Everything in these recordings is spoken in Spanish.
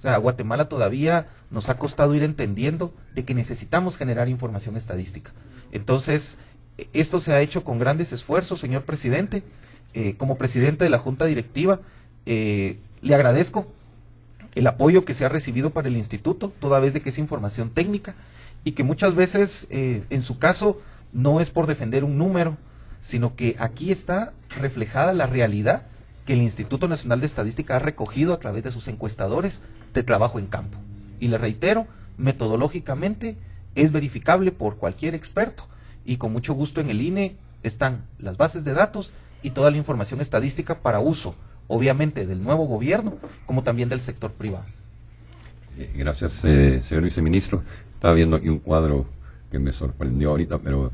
O sea, a Guatemala todavía nos ha costado ir entendiendo de que necesitamos generar información estadística. Entonces, esto se ha hecho con grandes esfuerzos, señor presidente. Como presidente de la Junta Directiva, le agradezco el apoyo que se ha recibido para el instituto, toda vez de que es información técnica, y que muchas veces, en su caso, no es por defender un número, sino que aquí está reflejada la realidad que el Instituto Nacional de Estadística ha recogido a través de sus encuestadores de trabajo en campo. Y le reitero, metodológicamente es verificable por cualquier experto, y con mucho gusto en el INE están las bases de datos y toda la información estadística para uso, obviamente, del nuevo gobierno, como también del sector privado. Gracias, señor viceministro. Estaba viendo aquí un cuadro que me sorprendió ahorita, pero,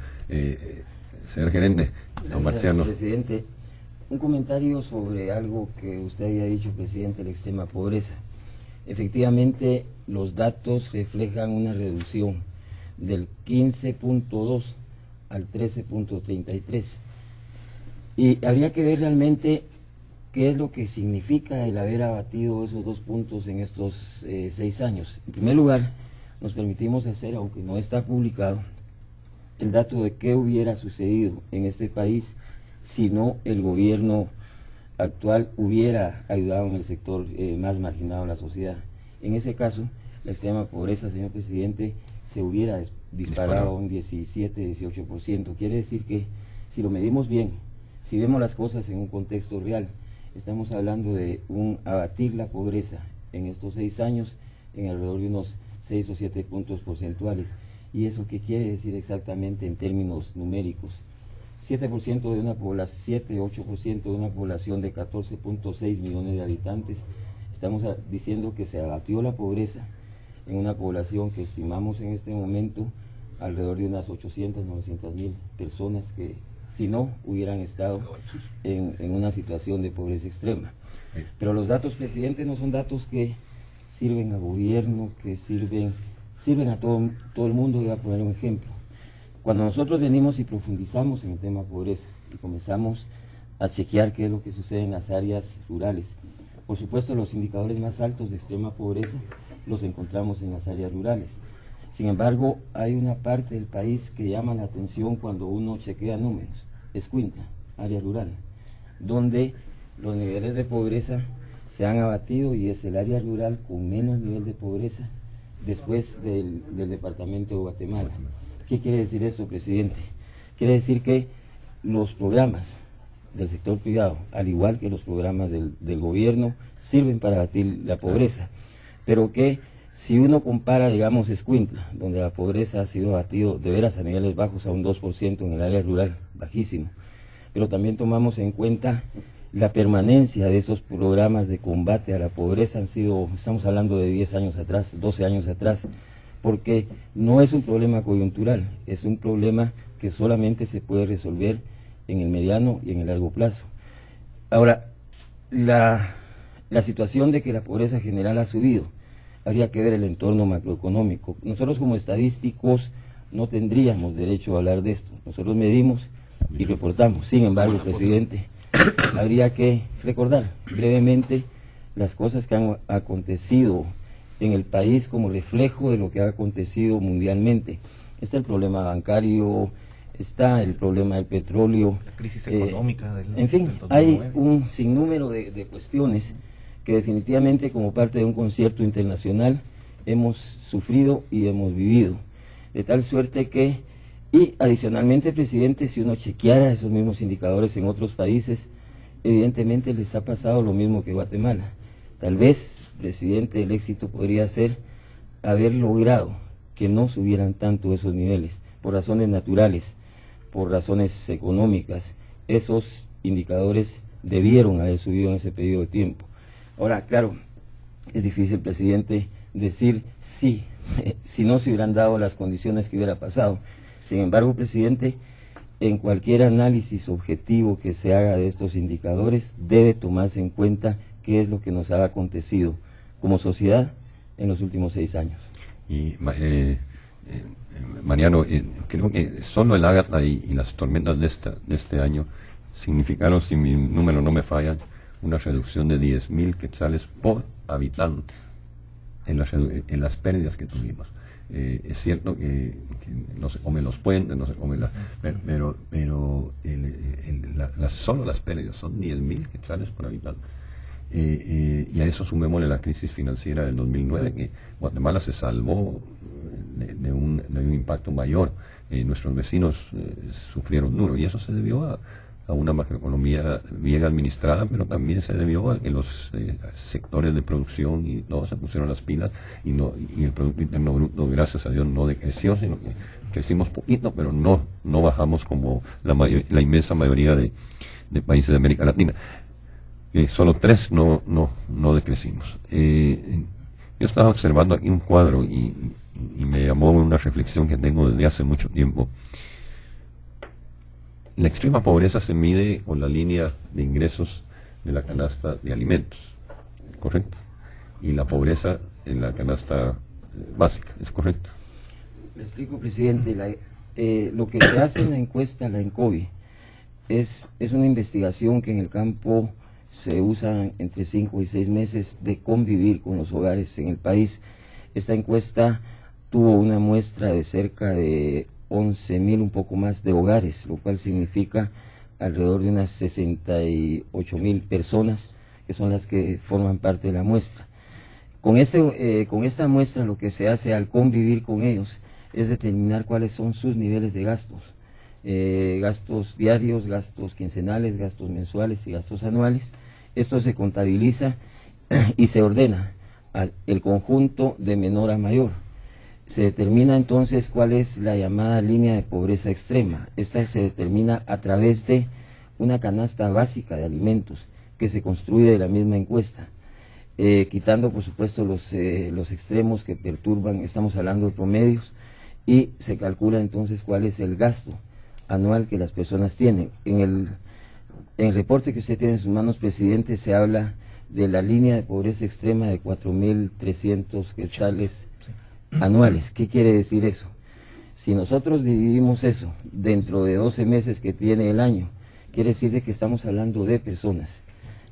señor gerente, don Marciano. Gracias, presidente. Un comentario sobre algo que usted había dicho, presidente, la extrema pobreza. Efectivamente, los datos reflejan una reducción del 15.2 al 13.33. Y habría que ver realmente qué es lo que significa el haber abatido esos 2 puntos en estos 6 años. En primer lugar, nos permitimos hacer, aunque no está publicado, el dato de qué hubiera sucedido en este país si no el gobierno actual hubiera ayudado en el sector más marginado de la sociedad. En ese caso, la extrema pobreza, señor presidente, se hubiera disparado a un 17-18%. Quiere decir que, si lo medimos bien, si vemos las cosas en un contexto real, estamos hablando de abatir la pobreza en estos 6 años en alrededor de unos 6 o 7 puntos porcentuales. ¿Y eso qué quiere decir exactamente en términos numéricos? 7% de una población, 7-8% de una población de 14.6 millones de habitantes. Estamos diciendo que se abatió la pobreza en una población que estimamos en este momento alrededor de unas 800-900 mil personas que, si no, hubieran estado en una situación de pobreza extrema. Pero los datos, presidente, no son datos que sirven al gobierno, que sirven a todo el mundo. Voy a poner un ejemplo. Cuando nosotros venimos y profundizamos en el tema pobreza y comenzamos a chequear qué es lo que sucede en las áreas rurales, por supuesto los indicadores más altos de extrema pobreza los encontramos en las áreas rurales. Sin embargo, hay una parte del país que llama la atención cuando uno chequea números, Escuintla, área rural, donde los niveles de pobreza se han abatido y es el área rural con menos nivel de pobreza después del departamento de Guatemala. ¿Qué quiere decir esto, presidente? Quiere decir que los programas del sector privado, al igual que los programas del gobierno, sirven para abatir la pobreza, pero que si uno compara, digamos, Escuintla, donde la pobreza ha sido abatido de veras a niveles bajos, a un 2% en el área rural, bajísimo, pero también tomamos en cuenta la permanencia de esos programas de combate a la pobreza, estamos hablando de 10 años atrás, 12 años atrás, porque no es un problema coyuntural, es un problema que solamente se puede resolver en el mediano y en el largo plazo. Ahora, la situación de que la pobreza general ha subido, habría que ver el entorno macroeconómico. Nosotros como estadísticos no tendríamos derecho a hablar de esto, nosotros medimos y reportamos. Sin embargo, presidente, habría que recordar brevemente las cosas que han acontecido en el país como reflejo de lo que ha acontecido mundialmente. Está el problema bancario, está el problema del petróleo, la crisis económica en fin, hay un sinnúmero de cuestiones que definitivamente, como parte de un concierto internacional, hemos sufrido y hemos vivido, de tal suerte que, y adicionalmente, presidente, si uno chequeara esos mismos indicadores en otros países, evidentemente les ha pasado lo mismo que Guatemala. Tal vez, presidente, el éxito podría ser haber logrado que no subieran tanto esos niveles, por razones naturales, por razones económicas. Esos indicadores debieron haber subido en ese periodo de tiempo. Ahora, claro, es difícil, presidente, decir sí, si no se hubieran dado las condiciones que hubiera pasado. Sin embargo, presidente, en cualquier análisis objetivo que se haga de estos indicadores, debe tomarse en cuenta qué es lo que nos ha acontecido como sociedad en los últimos 6 años. Y Mariano, creo que solo el Ágata y las tormentas de este año significaron, si mi número no me falla, una reducción de 10.000 quetzales por habitante. en las pérdidas que tuvimos. Es cierto que no se comen los puentes, no se comen pero solo las pérdidas son 10.000 quetzales por habitante. Y a eso sumémosle la crisis financiera del 2009, que Guatemala se salvó de un impacto mayor. Nuestros vecinos sufrieron duro, y eso se debió a una macroeconomía bien administrada, pero también se debió a que los sectores de producción y todos se pusieron las pilas, y el Producto Interno Bruto, gracias a Dios, no decreció, sino que crecimos poquito, pero no bajamos como la inmensa mayoría de países de América Latina. Solo 3 no decrecimos. Yo estaba observando aquí un cuadro y me llamó una reflexión que tengo desde hace mucho tiempo. La extrema pobreza se mide con la línea de ingresos de la canasta de alimentos, ¿correcto? Y la pobreza en la canasta básica, ¿es correcto? Le explico, presidente. Lo que se hace en la encuesta, la ENCOBI, es una investigación que en el campo se usa entre 5 y 6 meses de convivir con los hogares en el país. Esta encuesta tuvo una muestra de cerca de 11.000, un poco más, de hogares, lo cual significa alrededor de unas 68.000 personas, que son las que forman parte de la muestra. Con esta muestra lo que se hace al convivir con ellos es determinar cuáles son sus niveles de gastos. Gastos diarios, gastos quincenales, gastos mensuales y gastos anuales. Esto se contabiliza y se ordena el conjunto de menor a mayor. Se determina entonces cuál es la llamada línea de pobreza extrema. Esta se determina a través de una canasta básica de alimentos que se construye de la misma encuesta, quitando por supuesto los extremos que perturban. Estamos hablando de promedios, y se calcula entonces cuál es el gasto anual que las personas tienen. En el reporte que usted tiene en sus manos, presidente, se habla de la línea de pobreza extrema de 4.300 quetzales anuales. ¿Qué quiere decir eso? Si nosotros dividimos eso dentro de 12 meses que tiene el año, quiere decir de que estamos hablando de personas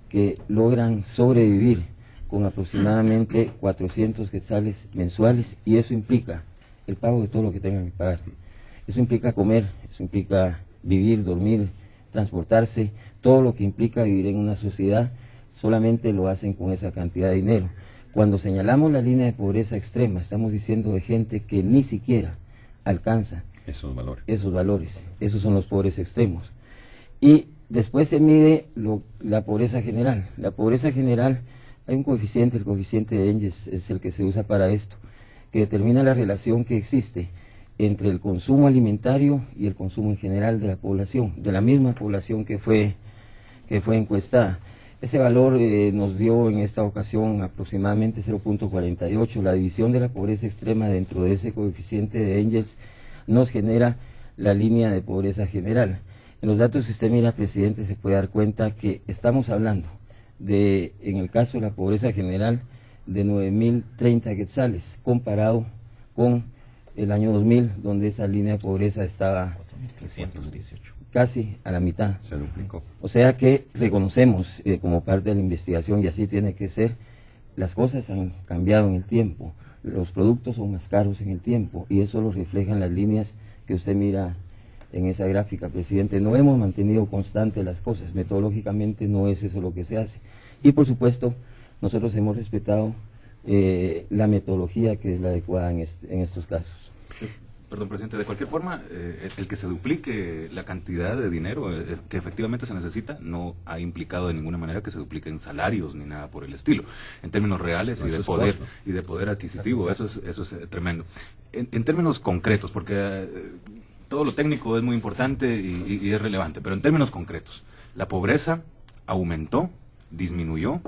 que logran sobrevivir con aproximadamente 400 quetzales mensuales, y eso implica el pago de todo lo que tengan que pagar. Eso implica comer, eso implica vivir, dormir, transportarse, todo lo que implica vivir en una sociedad. Solamente lo hacen con esa cantidad de dinero. Cuando señalamos la línea de pobreza extrema, estamos diciendo de gente que ni siquiera alcanza esos valores. Esos son los pobres extremos. Y después se mide la pobreza general. La pobreza general, hay un coeficiente, el coeficiente de Engels es el que se usa para esto, que determina la relación que existe entre el consumo alimentario y el consumo en general de la población, de la misma población que fue encuestada. Ese valor nos dio en esta ocasión aproximadamente 0.48. La división de la pobreza extrema dentro de ese coeficiente de Engels nos genera la línea de pobreza general. En los datos que usted mira, presidente, se puede dar cuenta que estamos hablando de, en el caso de la pobreza general, de 9.030 quetzales, comparado con el año 2000, donde esa línea de pobreza estaba 4.318. Casi a la mitad. Se duplicó. O sea que reconocemos como parte de la investigación, y así tiene que ser, las cosas han cambiado en el tiempo, los productos son más caros en el tiempo, y eso lo reflejan las líneas que usted mira en esa gráfica, presidente. No hemos mantenido constante las cosas, metodológicamente no es eso lo que se hace. Y por supuesto, nosotros hemos respetado la metodología que es la adecuada en estos casos. Perdón, presidente, de cualquier forma, el que se duplique la cantidad de dinero que efectivamente se necesita no ha implicado de ninguna manera que se dupliquen salarios ni nada por el estilo, en términos reales no, y de poder adquisitivo. Eso es tremendo. En términos concretos, porque todo lo técnico es muy importante y es relevante, pero en términos concretos, la pobreza aumentó, disminuyó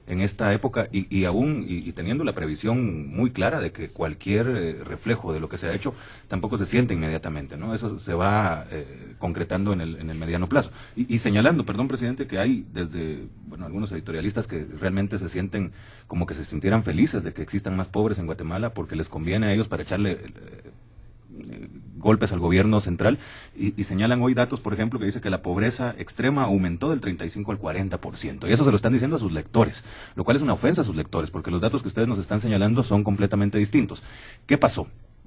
en esta época, y aún teniendo la previsión muy clara de que cualquier reflejo de lo que se ha hecho tampoco se siente inmediatamente, ¿no? Eso se va concretando en el mediano plazo. Y señalando, perdón, presidente, que hay desde algunos editorialistas que realmente se sienten como que se sintieran felices de que existan más pobres en Guatemala porque les conviene a ellos para echarle golpes al gobierno central y señalan hoy datos, por ejemplo, que dice que la pobreza extrema aumentó del 35 al 40%. Y eso se lo están diciendo a sus lectores, lo cual es una ofensa a sus lectores, porque los datos que ustedes nos están señalando son completamente distintos. ¿Qué pasó?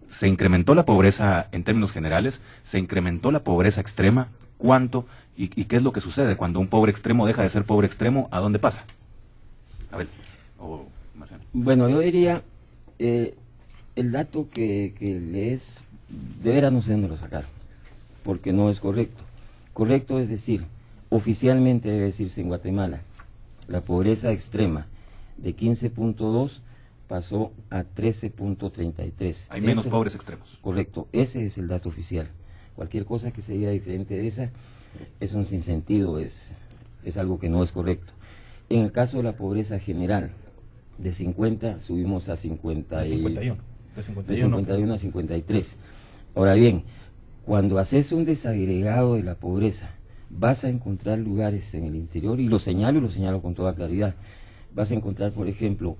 ¿Se incrementó la pobreza en términos generales? ¿Se incrementó la pobreza extrema? ¿Cuánto? ¿Y qué es lo que sucede cuando un pobre extremo deja de ser pobre extremo? ¿A dónde pasa? A ver, Marciano. Bueno, yo diría, el dato que lees, de veras no sé dónde lo sacaron, porque no es correcto. Correcto es decir, oficialmente debe decirse en Guatemala, la pobreza extrema de 15.2 pasó a 13.33. Hay menos pobres extremos. Correcto, ese es el dato oficial. Cualquier cosa que se diga diferente de esa es un sinsentido, es algo que no es correcto. En el caso de la pobreza general, de 50 subimos a 50 De 51. De 51 a 53. Ahora bien, cuando haces un desagregado de la pobreza, vas a encontrar lugares en el interior, y lo señalo con toda claridad. Vas a encontrar, por ejemplo,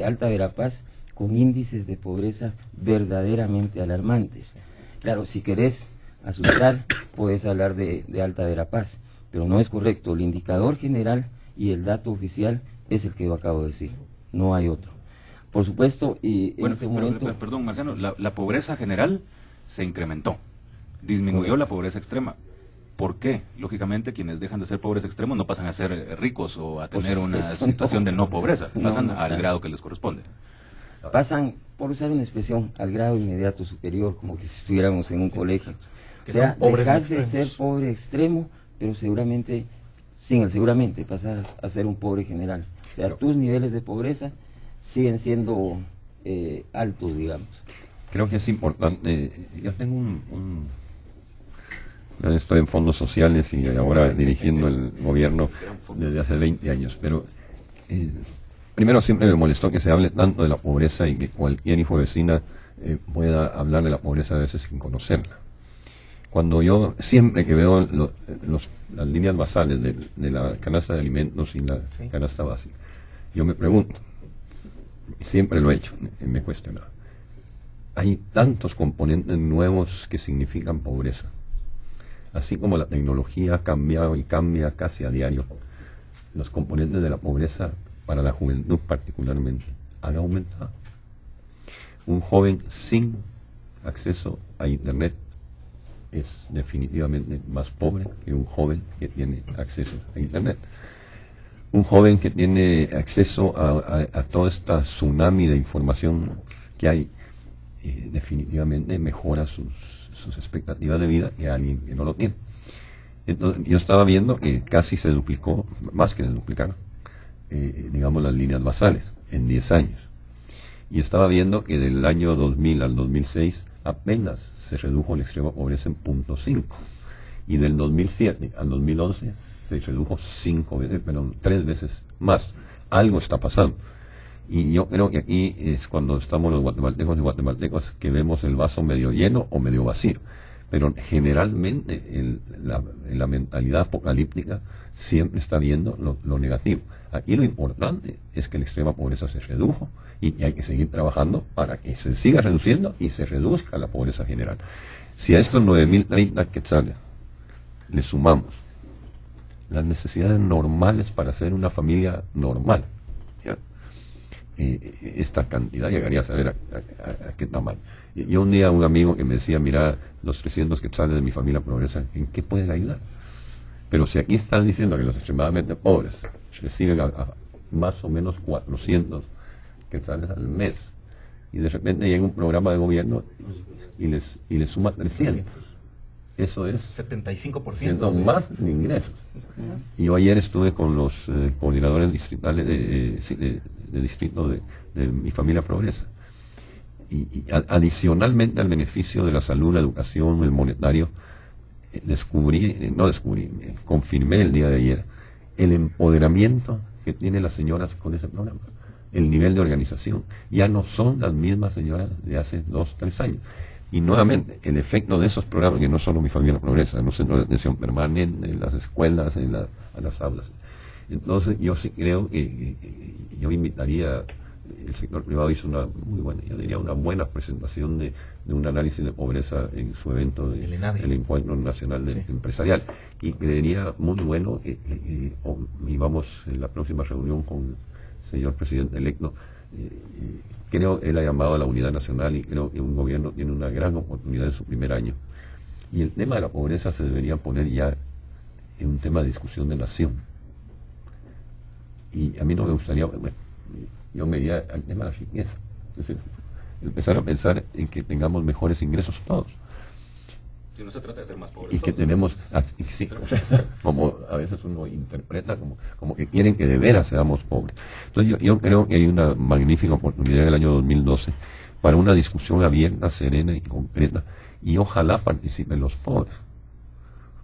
Alta Verapaz con índices de pobreza verdaderamente alarmantes. Claro, si querés asustar, puedes hablar de Alta Verapaz, pero no es correcto. El indicador general y el dato oficial es el que yo acabo de decir, no hay otro. Por supuesto, y bueno, en este momento... perdón, Marciano, la pobreza general se incrementó, disminuyó la pobreza extrema. ¿Por qué? Lógicamente, quienes dejan de ser pobres extremos no pasan a ser ricos o a tener una situación de no pobreza, pasan al grado que les corresponde. Pasan, por usar una expresión, al grado inmediato superior, como que si estuviéramos en un colegio. O sea, dejar de ser pobre extremo, pero seguramente, sin el seguramente, pasar a ser un pobre general. O sea, tus niveles de pobreza siguen siendo altos, digamos. Creo que es importante. Yo tengo estoy en fondos sociales y ahora dirigiendo el gobierno desde hace 20 años, pero primero siempre me molestó que se hable tanto de la pobreza y que cualquier hijo de vecina pueda hablar de la pobreza a veces sin conocerla. Cuando yo, siempre que veo las líneas basales de la canasta de alimentos y la canasta básica, yo me pregunto, siempre lo he hecho, me he cuestionado, hay tantos componentes nuevos que significan pobreza. Así como la tecnología ha cambiado y cambia casi a diario, los componentes de la pobreza para la juventud particularmente han aumentado. Un joven sin acceso a Internet es definitivamente más pobre que un joven que tiene acceso a Internet. Un joven que tiene acceso a toda esta tsunami de información que hay, definitivamente mejora sus expectativas de vida que alguien que no lo tiene. Entonces, yo estaba viendo que casi se duplicó, más que se duplicaron, digamos, las líneas basales en 10 años. Y estaba viendo que del año 2000 al 2006 apenas se redujo la extrema pobreza en 0.5. Y del 2007 al 2011 se redujo 3 veces más. Algo está pasando. Y yo creo que aquí es cuando estamos los guatemaltecos y guatemaltecas que vemos el vaso medio lleno o medio vacío. Pero generalmente la mentalidad apocalíptica siempre está viendo lo negativo. Aquí lo importante es que la extrema pobreza se redujo y hay que seguir trabajando para que se siga reduciendo y se reduzca la pobreza general. Si a estos 9.030 quetzales le sumamos las necesidades normales para ser una familia normal, ¿ya? Esta cantidad llegaría a saber a qué tamaño. Yo un día un amigo que me decía, mira, los 300 quetzales de mi familia progresa, ¿en qué pueden ayudar? Pero si aquí están diciendo que los extremadamente pobres reciben a más o menos 400 quetzales al mes, y de repente llega un programa de gobierno y les suma 300. Eso es 75% más de ingresos. Y yo ayer estuve con los coordinadores distritales de distrito de mi familia progresa. Y adicionalmente al beneficio de la salud, la educación, el monetario, confirmé el día de ayer el empoderamiento que tienen las señoras con ese programa. El nivel de organización. Ya no son las mismas señoras de hace 2, 3 años. Y nuevamente, el efecto de esos programas, que no solo mi familia progresa, en los centros de atención permanente, en las escuelas, a las aulas. Entonces, yo sí creo que yo invitaría el sector privado hizo una muy buena, yo diría una buena presentación de un análisis de pobreza en su evento del Encuentro Nacional Empresarial. Y creería muy bueno, y vamos en la próxima reunión con el señor presidente electo, creo él ha llamado a la unidad nacional y creo que un gobierno tiene una gran oportunidad en su primer año. Y el tema de la pobreza se debería poner ya en un tema de discusión de nación. Y a mí no me gustaría, bueno, yo me iría al tema de la riqueza. Es decir, empezar a pensar en que tengamos mejores ingresos todos. Si no se trata de ser más pobres. Y que tenemos, sí, como a veces uno interpreta, como que quieren que de veras seamos pobres. Entonces yo creo que hay una magnífica oportunidad en el año 2012 para una discusión abierta, serena y concreta. Y ojalá participen los pobres.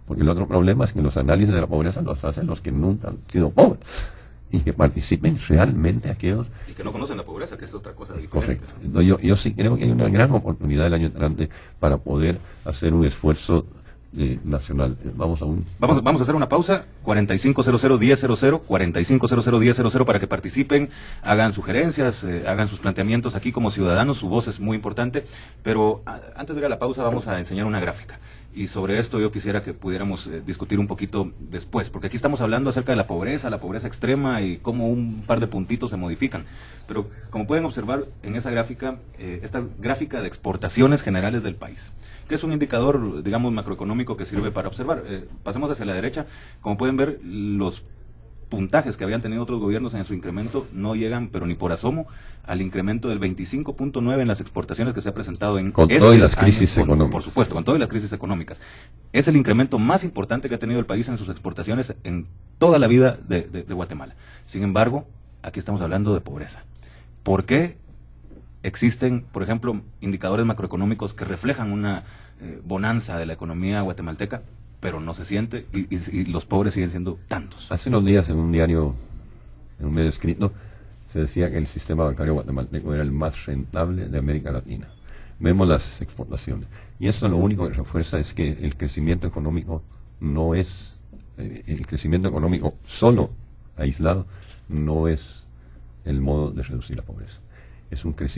Porque el otro problema es que los análisis de la pobreza los hacen los que nunca han sido pobres. Y que participen realmente aquellos... Y que no conocen la pobreza, que es otra cosa diferente. Correcto. Entonces, yo sí creo que hay una gran oportunidad el año entrante para poder hacer un esfuerzo nacional. Vamos a hacer una pausa. 4500-1000, 4500-1000 para que participen, hagan sugerencias, hagan sus planteamientos aquí como ciudadanos. Su voz es muy importante. Pero antes de ir a la pausa vamos a enseñar una gráfica. Y sobre esto yo quisiera que pudiéramos discutir un poquito después, porque aquí estamos hablando acerca de la pobreza extrema y cómo un par de puntitos se modifican. Pero como pueden observar en esa gráfica, esta gráfica de exportaciones generales del país, que es un indicador, digamos, macroeconómico que sirve para observar. Pasemos hacia la derecha. Como pueden ver, los puntajes que habían tenido otros gobiernos en su incremento no llegan, pero ni por asomo, al incremento del 25.9 en las exportaciones que se ha presentado en con todas las crisis económicas. Por supuesto, con todas las crisis económicas. Es el incremento más importante que ha tenido el país en sus exportaciones en toda la vida de Guatemala. Sin embargo, aquí estamos hablando de pobreza. ¿Por qué existen, por ejemplo, indicadores macroeconómicos que reflejan una bonanza de la economía guatemalteca, pero no se siente y los pobres siguen siendo tantos? Hace unos días en un diario, en un medio escrito, se decía que el sistema bancario guatemalteco era el más rentable de América Latina. Vemos las exportaciones. Y esto lo único que refuerza es que el crecimiento económico no es, el crecimiento económico solo, aislado, no es el modo de reducir la pobreza. Es un crecimiento